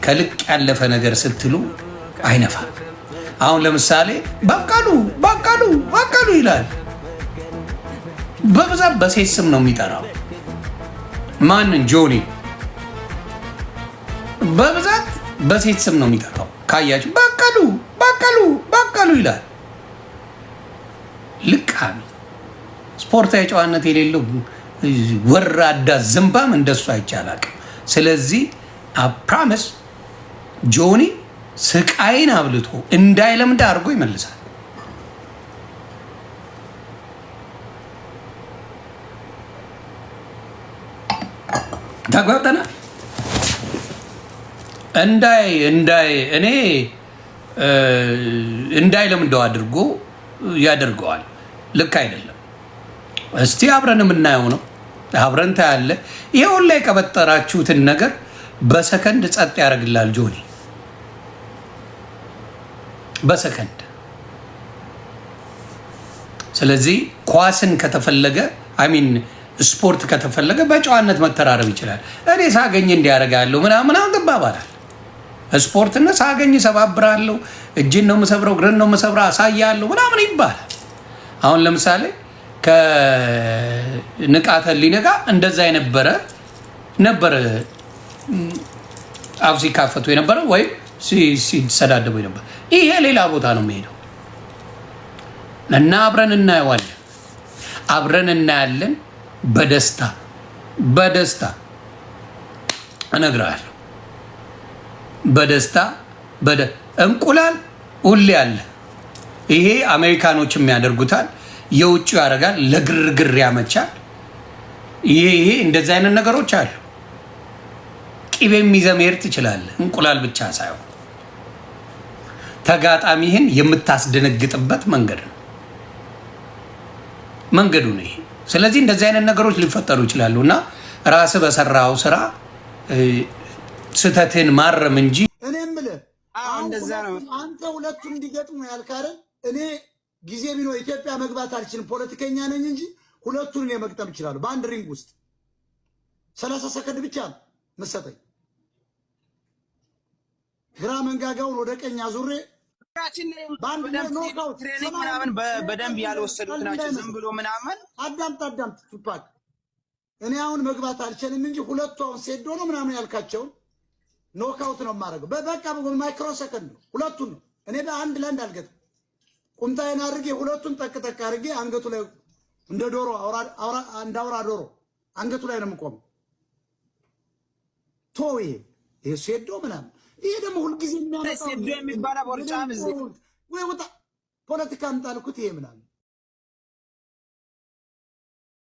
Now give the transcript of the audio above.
ከልክ ያለፈ ነገር ስትሉ አይነፋም። አሁን ለምሳሌ በቀሉ ይላል። በብዛት በሴት ስም ነው የሚጠራው። ማንን? ጆኒ። በብዛት በሴት ስም ነው የሚጠራው። ካያችሁ በቀሉ ይላል። ልቃሚ ስፖርታዊ ጨዋነት የሌለው ወራዳ ዝምባም እንደሱ አይቻላል። ስለዚህ አፕራመስ ጆኒ ስቃይን አብልቶ እንዳይለምድ አድርጎ ይመልሳል። ተግባብተናል። እኔ እንዳይለምደው አድርጎ ያደርገዋል። ልክ አይደለም። እስቲ አብረን የምናየው ነው። አብረን ታያለ። ይሄውን ላይ ከበጠራችሁትን ነገር በሰከንድ ጸጥ ያደርግላል ጆኒ። በሰከንድ። ስለዚህ ኳስን ከተፈለገ አሚን ስፖርት ከተፈለገ በጨዋነት መተራረብ ይችላል። እኔ ሳገኝ እንዲያደርጋለሁ ምናምን ትባባላል። ስፖርትና ሳገኝ ሰባብራለሁ፣ እጅን ነው የምሰብረው፣ እግርን ነው የምሰብረው፣ አሳያለሁ ምናምን ይባላል። አሁን ለምሳሌ ከንቃተ ህሊና ጋር እንደዛ ነበረ አፍ ሲካፈቱ የነበረ ወይም ሲሰዳደቡ የነበረ። ይሄ ሌላ ቦታ ነው የሚሄደው እና አብረን እናየዋለን፣ አብረን እናያለን። በደስታ እነግርሃለሁ። በደስታ እንቁላል ሁሌ አለ። ይሄ አሜሪካኖች የሚያደርጉታል፣ የውጭ ያደርጋል፣ ለግርግር ያመቻል። ይሄ እንደዚህ አይነት ነገሮች አሉ። ቅቤ የሚዘመር ትችላለህ፣ እንቁላል ብቻ ሳይሆን ተጋጣሚህን የምታስደነግጥበት መንገዱ ነው ይሄ። ስለዚህ እንደዚህ አይነት ነገሮች ሊፈጠሩ ይችላሉ እና ራስህ በሰራው ስራ ስተትን ማረም እንጂ እኔ የምልህ አንተ ሁለቱም እንዲገጥሙ ያልካረ እኔ ጊዜ ቢኖር ኢትዮጵያ መግባት አልችልም፣ ፖለቲከኛ ነኝ እንጂ ሁለቱን እኔ መግጠም እችላለሁ። በአንድ ሪንግ ውስጥ 30 ሰከንድ ብቻ ነው መሰጠኝ። ግራ መንጋጋውን ወደ ቀኝ አዙሬ ትሬኒንግ ምናምን በደንብ ያልወሰዱት ናቸው። ዝም ብሎ ምናምን አዳምጥ ቱፓክ። እኔ አሁን መግባት አልችልም እንጂ ሁለቱ አሁን ሴዶ ነው ምናምን ያልካቸውን ኖክአውት ነው የማደርገው። በቃ በማይክሮ ሰከንድ ነው ሁለቱን ነው። እኔ በአንድ ለአንድ አልገጥም። ቁምጣዬን አድርጌ ሁለቱን ጠቅጠቅ አድርጌ አንገቱ ላይ እንደ ዶሮ እንደ አውራ ዶሮ አንገቱ ላይ ነው የምቆመው። ይሄ ሴዶ ምናምን ይሄ ደግሞ ሁልጊዜ የሚያመጣው ሴዶ የሚባለው ቦርጫም እዚህ ወይ ወጣ ፖለቲካ እንጣልኩት ይሄ ምናምን